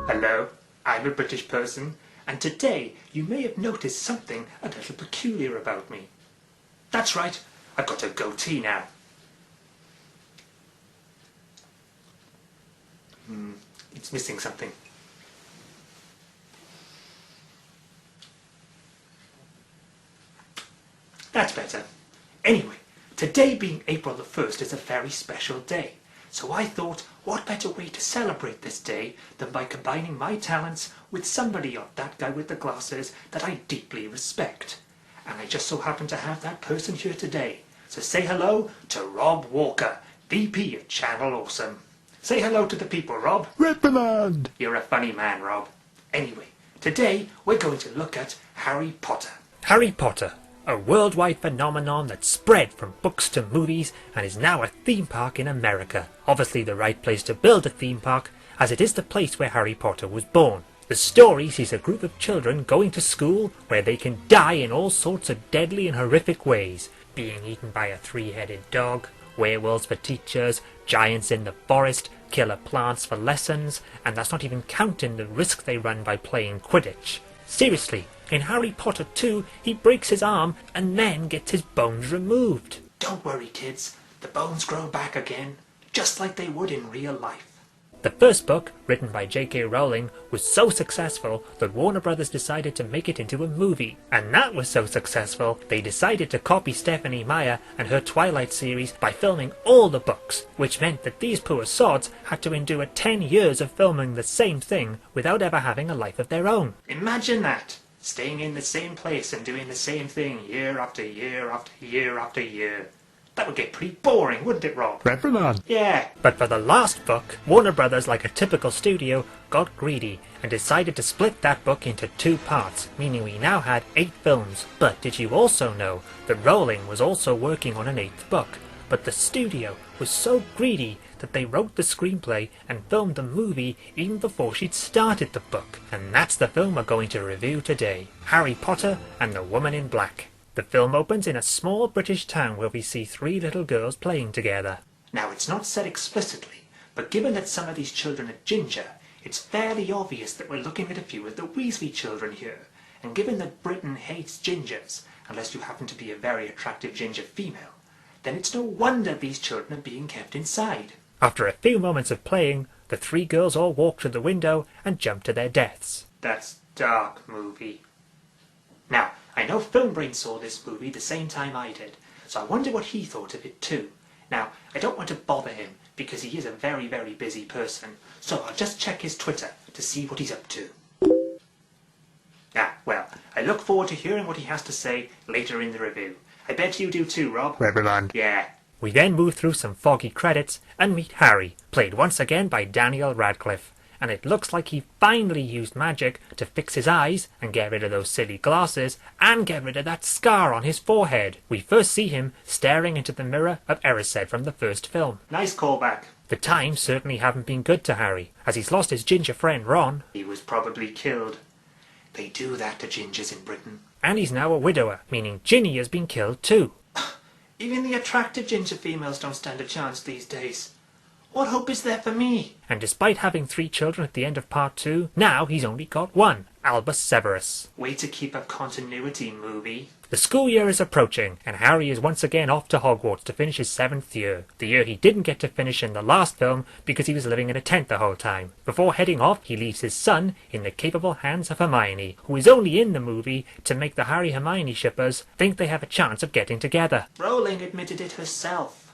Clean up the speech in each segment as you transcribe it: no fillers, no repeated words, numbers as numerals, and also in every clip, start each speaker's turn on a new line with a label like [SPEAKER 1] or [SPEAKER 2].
[SPEAKER 1] Hello, I'm a British person, and today you may have noticed something a little peculiar about me. That's right, I've got a goatee now. It's missing something. That's better. Anyway, today being April the 1st is a very special day. So I thought, what better way to celebrate this day than by combining my talents with somebody like that guy with the glasses that I deeply respect. And I just so happen to have that person here today. So say hello to Rob Walker, VP of Channel Awesome. Say hello to the people, Rob.
[SPEAKER 2] Reprimand!
[SPEAKER 1] You're a funny man, Rob. Anyway, today we're going to look at Harry Potter.
[SPEAKER 3] Harry Potter, a worldwide phenomenon that spread from books to movies and is now a theme park in America. Obviously the right place to build a theme park, as it is the place where Harry Potter was born. The story sees a group of children going to school where they can die in all sorts of deadly and horrific ways. Being eaten by a three-headed dog, werewolves for teachers, giants in the forest, killer plants for lessons, and that's not even counting the risk they run by playing Quidditch. Seriously, in Harry Potter 2, he breaks his arm and then gets his bones removed.
[SPEAKER 1] Don't worry, kids. The bones grow back again, just like they would in real life.
[SPEAKER 3] The first book, written by J.K. Rowling, was so successful that Warner Brothers decided to make it into a movie. And that was so successful, they decided to copy Stephenie Meyer and her Twilight series by filming all the books, which meant that these poor sods had to endure 10 years of filming the same thing without ever having a life of their own.
[SPEAKER 1] Imagine that, staying in the same place and doing the same thing year after year after year after year. That would get pretty boring, wouldn't it, Rob?
[SPEAKER 2] Reprimand!
[SPEAKER 1] Yeah.
[SPEAKER 3] But for the last book, Warner Brothers, like a typical studio, got greedy and decided to split that book into 2 parts, meaning we now had 8 films. But did you also know that Rowling was also working on an 8th book? But the studio was so greedy that they wrote the screenplay and filmed the movie even before she'd started the book. And that's the film we're going to review today, Harry Potter and the Woman in Black. The film opens in a small British town where we see 3 little girls playing together.
[SPEAKER 1] Now, it's not said explicitly, but given that some of these children are ginger, it's fairly obvious that we're looking at a few of the Weasley children here. And given that Britain hates gingers, unless you happen to be a very attractive ginger female, then it's no wonder these children are being kept inside.
[SPEAKER 3] After a few moments of playing, the 3 girls all walk to the window and jump to their deaths.
[SPEAKER 1] That's dark, movie. Now, I know Filmbrain saw this movie the same time I did, so I wonder what he thought of it too. Now, I don't want to bother him, because he is a very, very busy person, so I'll just check his Twitter to see what he's up to. Well, I look forward to hearing what he has to say later in the review. I bet you do too, Rob.
[SPEAKER 2] Reprimand!
[SPEAKER 1] Yeah.
[SPEAKER 3] We then move through some foggy credits and meet Harry, played once again by Daniel Radcliffe. And it looks like he finally used magic to fix his eyes and get rid of those silly glasses and get rid of that scar on his forehead. We first see him staring into the mirror of Erised from the first film.
[SPEAKER 1] Nice callback.
[SPEAKER 3] The times certainly haven't been good to Harry, as he's lost his ginger friend Ron.
[SPEAKER 1] He was probably killed. They do that to gingers in Britain.
[SPEAKER 3] And he's now a widower, meaning Ginny has been killed too.
[SPEAKER 1] Even the attractive ginger females don't stand a chance these days. What hope is there for me?
[SPEAKER 3] And despite having 3 children at the end of part 2, now he's only got 1, Albus Severus.
[SPEAKER 1] Way to keep up continuity, movie.
[SPEAKER 3] The school year is approaching, and Harry is once again off to Hogwarts to finish his 7th year. The year he didn't get to finish in the last film because he was living in a tent the whole time. Before heading off, he leaves his son in the capable hands of Hermione, who is only in the movie to make the Harry-Hermione shippers think they have a chance of getting together.
[SPEAKER 1] Rowling admitted it herself.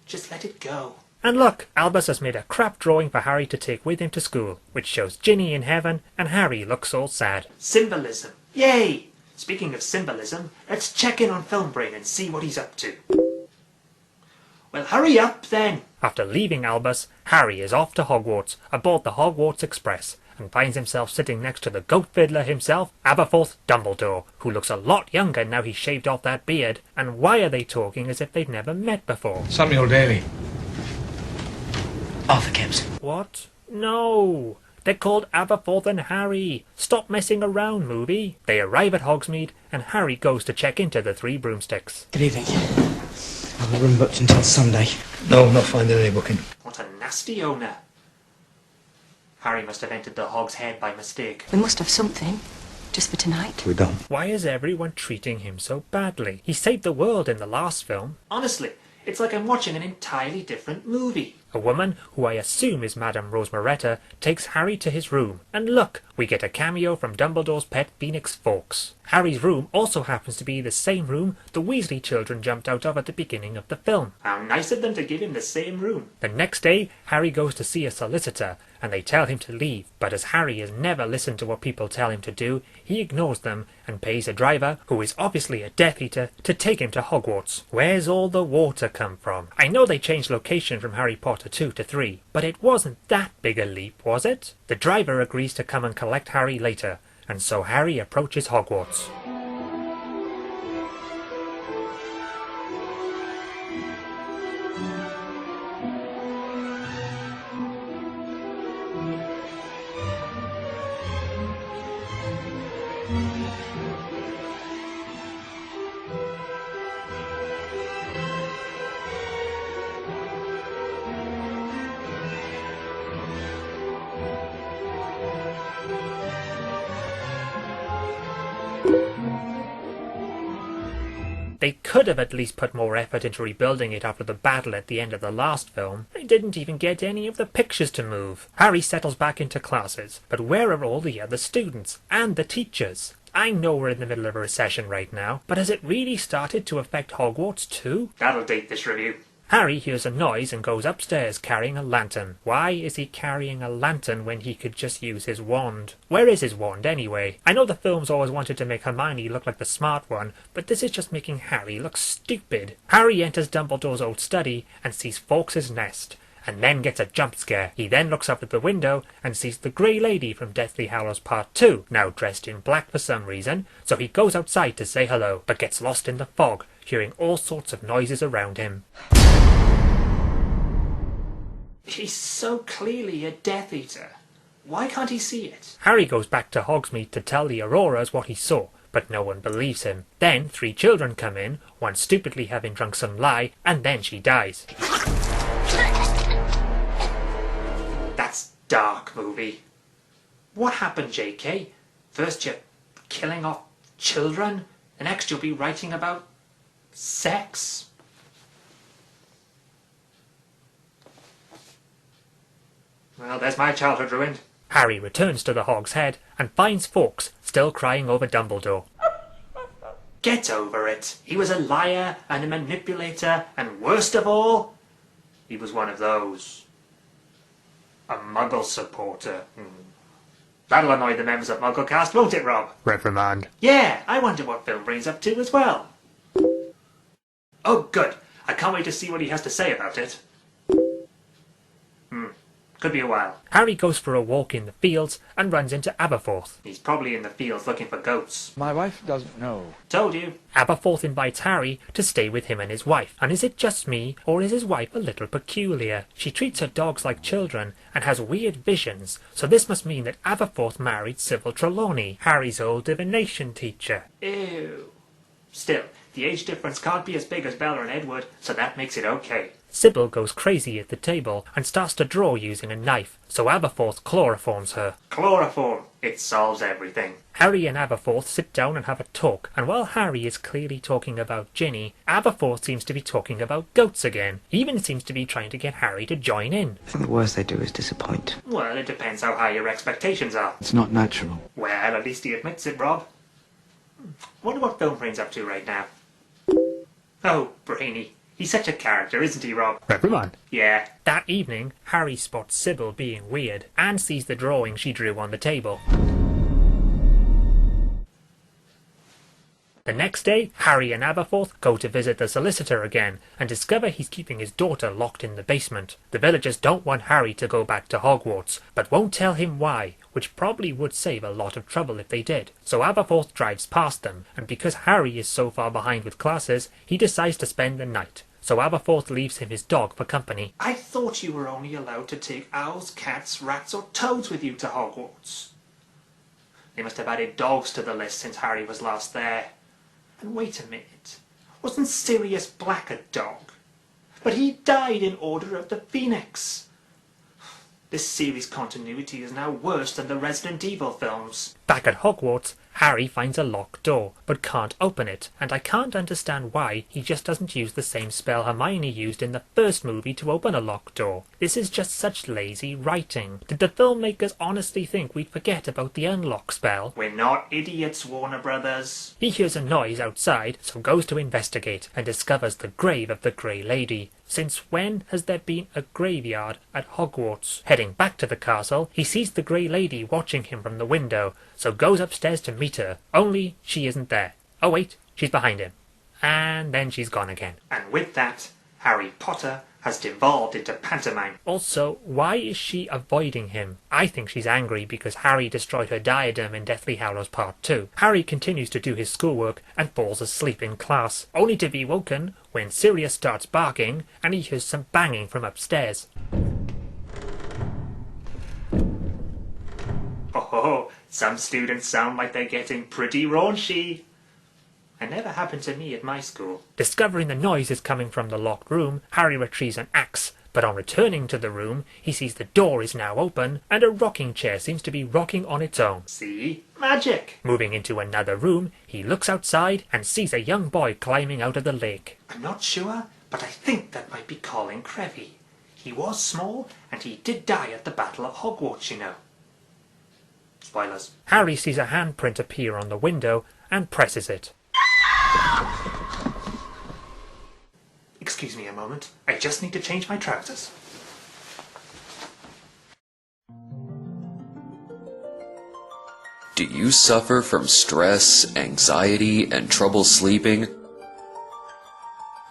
[SPEAKER 1] Just let it go.
[SPEAKER 3] And look, Albus has made a crap drawing for Harry to take with him to school, which shows Ginny in heaven and Harry looks all sad.
[SPEAKER 1] Symbolism. Yay! Speaking of symbolism, let's check in on Filmbrain and see what he's up to. Well, hurry up then!
[SPEAKER 3] After leaving Albus, Harry is off to Hogwarts aboard the Hogwarts Express and finds himself sitting next to the goat fiddler himself, Aberforth Dumbledore, who looks a lot younger now he's shaved off that beard. And why are they talking as if they've never met before?
[SPEAKER 4] Samuel Daly. Arthur Kemps.
[SPEAKER 3] What? No! They're called Aberforth and Harry. Stop messing around, movie. They arrive at Hogsmeade, and Harry goes to check into the 3 broomsticks.
[SPEAKER 4] Good evening. I've a room booked until Sunday. No, not finding any booking.
[SPEAKER 1] What a nasty owner. Harry must have entered the Hog's Head by mistake.
[SPEAKER 2] We must have something, just for tonight.
[SPEAKER 4] We don't.
[SPEAKER 3] Why is everyone treating him so badly? He saved the world in the last film.
[SPEAKER 1] Honestly, it's like I'm watching an entirely different movie.
[SPEAKER 3] A woman, who I assume is Madame Rosmeretta, takes Harry to his room. And look, we get a cameo from Dumbledore's pet Phoenix Fawkes. Harry's room also happens to be the same room the Weasley children jumped out of at the beginning of the film.
[SPEAKER 1] How nice of them to give him the same room.
[SPEAKER 3] The next day, Harry goes to see a solicitor, and they tell him to leave. But as Harry has never listened to what people tell him to do, he ignores them and pays a driver, who is obviously a Death Eater, to take him to Hogwarts. Where's all the water come from? I know they changed location from Harry Potter 2 to 3, but it wasn't that big a leap, was it? The driver agrees to come and collect Harry later, and so Harry approaches Hogwarts. They could have at least put more effort into rebuilding it after the battle at the end of the last film. They didn't even get any of the pictures to move. Harry settles back into classes, but where are all the other students? And the teachers? I know we're in the middle of a recession right now, but has it really started to affect Hogwarts too?
[SPEAKER 1] That'll date this review.
[SPEAKER 3] Harry hears a noise and goes upstairs carrying a lantern. Why is he carrying a lantern when he could just use his wand? Where is his wand anyway? I know the films always wanted to make Hermione look like the smart one, but this is just making Harry look stupid. Harry enters Dumbledore's old study and sees Fawkes' nest, and then gets a jump scare. He then looks up at the window and sees the Grey Lady from Deathly Hallows Part 2, now dressed in black for some reason, so he goes outside to say hello, but gets lost in the fog, hearing all sorts of noises around him.
[SPEAKER 1] He's so clearly a Death Eater. Why can't he see it?
[SPEAKER 3] Harry goes back to Hogsmeade to tell the Auroras what he saw, but no one believes him. Then 3 children come in, one stupidly having drunk some lye, and then she dies.
[SPEAKER 1] That's dark, movie. What happened, JK? First you're killing off children, and next you'll be writing about sex? Well, there's my childhood ruined.
[SPEAKER 3] Harry returns to the Hog's Head and finds Fawkes still crying over Dumbledore.
[SPEAKER 1] Get over it. He was a liar and a manipulator, and worst of all, he was one of those. A Muggle supporter. That'll annoy the members of Mugglecast, won't it, Rob?
[SPEAKER 3] Reprimand.
[SPEAKER 1] Yeah, I wonder what Phil brings up to as well. Oh, good. I can't wait to see what he has to say about it. Could be a while.
[SPEAKER 3] Harry goes for a walk in the fields and runs into Aberforth.
[SPEAKER 1] He's probably in the fields looking for goats.
[SPEAKER 4] My wife doesn't know.
[SPEAKER 1] Told you.
[SPEAKER 3] Aberforth invites Harry to stay with him and his wife. And is it just me, or is his wife a little peculiar? She treats her dogs like children and has weird visions, so this must mean that Aberforth married Sybil Trelawney, Harry's old divination teacher.
[SPEAKER 1] Ew. Still, the age difference can't be as big as Bella and Edward, so that makes it okay.
[SPEAKER 3] Sybil goes crazy at the table and starts to draw using a knife, so Aberforth chloroforms her.
[SPEAKER 1] Chloroform. It solves everything.
[SPEAKER 3] Harry and Aberforth sit down and have a talk, and while Harry is clearly talking about Ginny, Aberforth seems to be talking about goats again. He even seems to be trying to get Harry to join in.
[SPEAKER 4] I think the worst they do is disappoint.
[SPEAKER 1] Well, it depends how high your expectations are.
[SPEAKER 4] It's not natural.
[SPEAKER 1] Well, at least he admits it, Rob. Wonder what Film Brain's up to right now. Oh, Brainy. He's such a character, isn't he, Rob?
[SPEAKER 3] Reprimand.
[SPEAKER 1] Yeah.
[SPEAKER 3] That evening, Harry spots Sybil being weird and sees the drawing she drew on the table. The next day, Harry and Aberforth go to visit the solicitor again and discover he's keeping his daughter locked in the basement. The villagers don't want Harry to go back to Hogwarts, but won't tell him why, which probably would save a lot of trouble if they did. So Aberforth drives past them, and because Harry is so far behind with classes, he decides to spend the night. So Aberforth leaves him his dog for company.
[SPEAKER 1] I thought you were only allowed to take owls, cats, rats or toads with you to Hogwarts. They must have added dogs to the list since Harry was last there. And wait a minute, wasn't Sirius Black a dog? But he died in Order of the Phoenix. This series continuity is now worse than the Resident Evil films.
[SPEAKER 3] Back at Hogwarts, Harry finds a locked door, but can't open it, and I can't understand why he just doesn't use the same spell Hermione used in the first movie to open a locked door. This is just such lazy writing. Did the filmmakers honestly think we'd forget about the unlock spell?
[SPEAKER 1] We're not idiots, Warner Brothers.
[SPEAKER 3] He hears a noise outside, so goes to investigate, and discovers the grave of the Grey Lady. Since when has there been a graveyard at Hogwarts? Heading back to the castle, he sees the Grey Lady watching him from the window, so goes upstairs to meet her, only she isn't there. Oh wait, she's behind him. And then she's gone again.
[SPEAKER 1] And with that, Harry Potter has devolved into pantomime.
[SPEAKER 3] Also, why is she avoiding him? I think she's angry because Harry destroyed her diadem in Deathly Hallows Part 2. Harry continues to do his schoolwork and falls asleep in class, only to be woken when Sirius starts barking and he hears some banging from upstairs.
[SPEAKER 1] Oh, some students sound like they're getting pretty raunchy. It never happened to me at my school.
[SPEAKER 3] Discovering the noise is coming from the locked room, Harry retrieves an axe, but on returning to the room, he sees the door is now open, and a rocking chair seems to be rocking on its own.
[SPEAKER 1] See? Magic!
[SPEAKER 3] Moving into another room, he looks outside and sees a young boy climbing out of the lake.
[SPEAKER 1] I'm not sure, but I think that might be Colin Creevy. He was small, and he did die at the Battle of Hogwarts, you know. Spoilers.
[SPEAKER 3] Harry sees a handprint appear on the window and presses it.
[SPEAKER 1] Excuse me a moment. I just need to change my trousers.
[SPEAKER 5] Do you suffer from stress, anxiety, and trouble sleeping?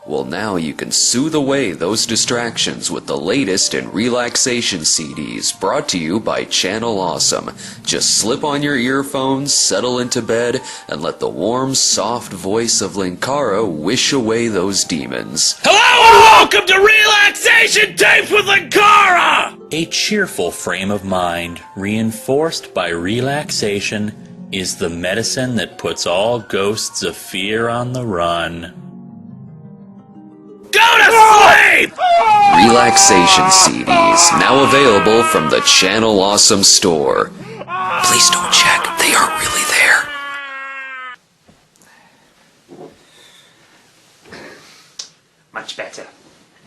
[SPEAKER 5] Well, now you can soothe away those distractions with the latest in relaxation CDs, brought to you by Channel Awesome. Just slip on your earphones, settle into bed, and let the warm, soft voice of Linkara wish away those demons.
[SPEAKER 6] Hello and welcome to Relaxation Tapes with Linkara! A cheerful frame of mind, reinforced by relaxation, is the medicine that puts all ghosts of fear on the run. Go to sleep!
[SPEAKER 5] Relaxation CDs, now available from the Channel Awesome store. Please don't check, they aren't really there.
[SPEAKER 1] Much better.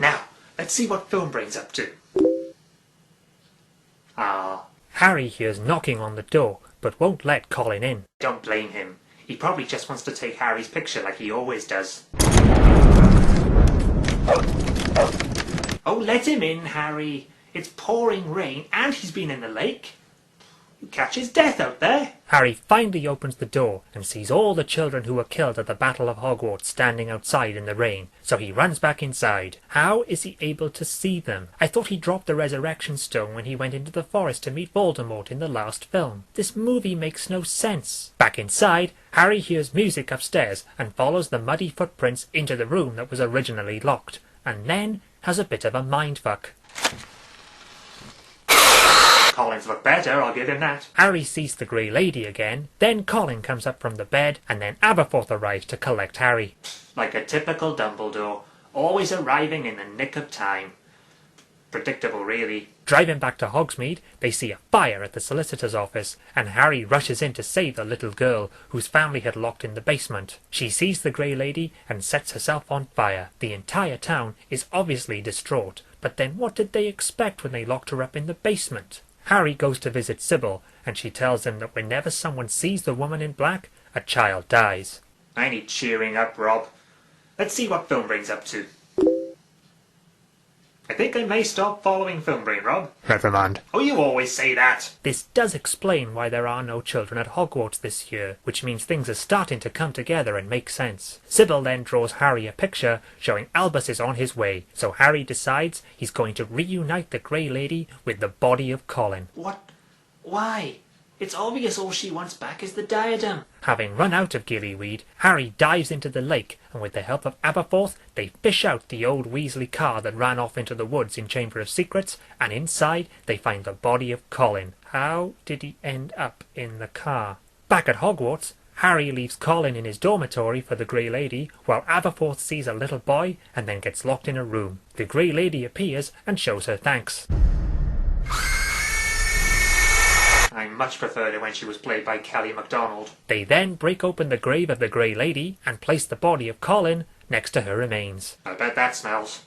[SPEAKER 1] Now, let's see what Film Brain's up to.
[SPEAKER 3] Harry hears knocking on the door, but won't let Colin in.
[SPEAKER 1] Don't blame him. He probably just wants to take Harry's picture like he always does. Oh, let him in, Harry. It's pouring rain and he's been in the lake. You catch his death out there.
[SPEAKER 3] Harry finally opens the door and sees all the children who were killed at the Battle of Hogwarts standing outside in the rain, so he runs back inside. How is he able to see them? I thought he dropped the resurrection stone when he went into the forest to meet Voldemort in the last film. This movie makes no sense. Back inside, Harry hears music upstairs and follows the muddy footprints into the room that was originally locked, and then has a bit of a mindfuck.
[SPEAKER 1] Colin's look better, I'll give him that.
[SPEAKER 3] Harry sees the Grey Lady again, then Colin comes up from the bed, and then Aberforth arrives to collect Harry.
[SPEAKER 1] Like a typical Dumbledore, always arriving in the nick of time. Predictable, really.
[SPEAKER 3] Driving back to Hogsmeade, they see a fire at the solicitor's office, and Harry rushes in to save the little girl, whose family had locked in the basement. She sees the Grey Lady and sets herself on fire. The entire town is obviously distraught, but then what did they expect when they locked her up in the basement? Harry goes to visit Sybil, and she tells him that whenever someone sees the woman in black, a child dies.
[SPEAKER 1] I need cheering up, Rob. Let's see what Film Brain's up to. I think I may stop following Film Brain, Rob.
[SPEAKER 3] Never mind.
[SPEAKER 1] Oh, you always say that.
[SPEAKER 3] This does explain why there are no children at Hogwarts this year, which means things are starting to come together and make sense. Sybil then draws Harry a picture showing Albus is on his way, so Harry decides he's going to reunite the Grey Lady with the body of Colin.
[SPEAKER 1] What? Why? It's obvious all she wants back is the diadem.
[SPEAKER 3] Having run out of gillyweed, Harry dives into the lake, and with the help of Aberforth, they fish out the old Weasley car that ran off into the woods in Chamber of Secrets, and inside they find the body of Colin. How did he end up in the car? Back at Hogwarts, Harry leaves Colin in his dormitory for the Grey Lady, while Aberforth sees a little boy and then gets locked in a room. The Grey Lady appears and shows her thanks.
[SPEAKER 1] I much preferred it when she was played by Kelly MacDonald.
[SPEAKER 3] They then break open the grave of the Grey Lady and place the body of Colin next to her remains.
[SPEAKER 1] I bet that smells.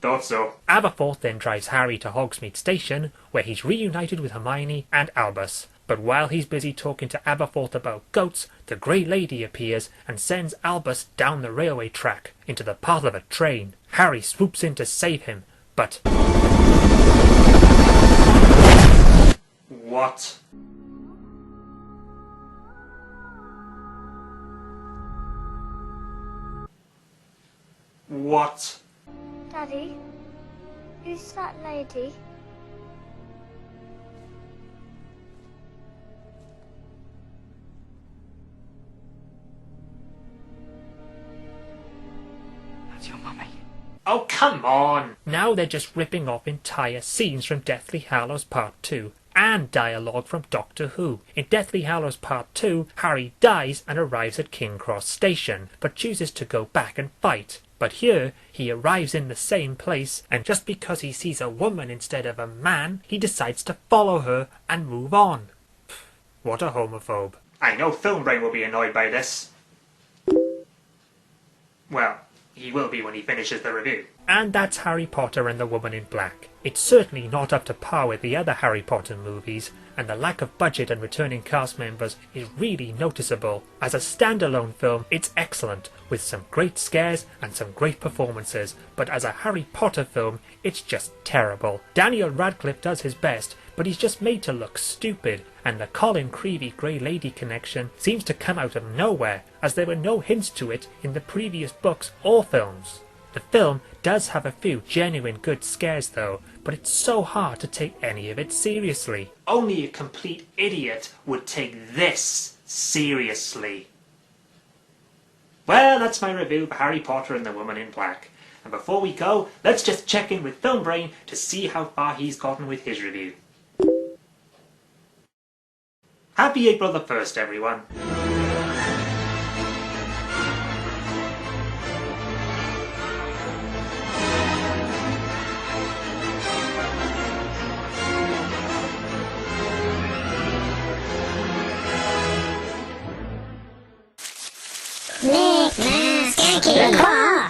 [SPEAKER 1] Thought so.
[SPEAKER 3] Aberforth then drives Harry to Hogsmeade Station, where he's reunited with Hermione and Albus. But while he's busy talking to Aberforth about goats, the Grey Lady appears and sends Albus down the railway track into the path of a train. Harry swoops in to save him, but...
[SPEAKER 1] What? What?
[SPEAKER 7] Daddy, who's that lady?
[SPEAKER 2] That's your mummy.
[SPEAKER 1] Oh, come on!
[SPEAKER 3] Now they're just ripping off entire scenes from Deathly Hallows Part 2 and dialogue from Doctor Who. In Deathly Hallows Part 2, Harry dies and arrives at King Cross Station, but chooses to go back and fight. But here, he arrives in the same place, and just because he sees a woman instead of a man, he decides to follow her and move on. Pfft, what a homophobe.
[SPEAKER 1] I know Filmbrain will be annoyed by this. Well, he will be when he finishes the review.
[SPEAKER 3] And that's Harry Potter and the Woman in Black. It's certainly not up to par with the other Harry Potter movies, and the lack of budget and returning cast members is really noticeable. As a standalone film, it's excellent, with some great scares and some great performances, but as a Harry Potter film, it's just terrible. Daniel Radcliffe does his best, but he's just made to look stupid, and the Colin Creevey Grey Lady connection seems to come out of nowhere, as there were no hints to it in the previous books or films. The film does have a few genuine good scares though, but it's so hard to take any of it seriously.
[SPEAKER 1] Only a complete idiot would take this seriously. Well, that's my review for Harry Potter and the Woman in Black. And before we go, let's just check in with Filmbrain to see how far he's gotten with his review. Happy April the 1st, everyone.
[SPEAKER 7] Skanky.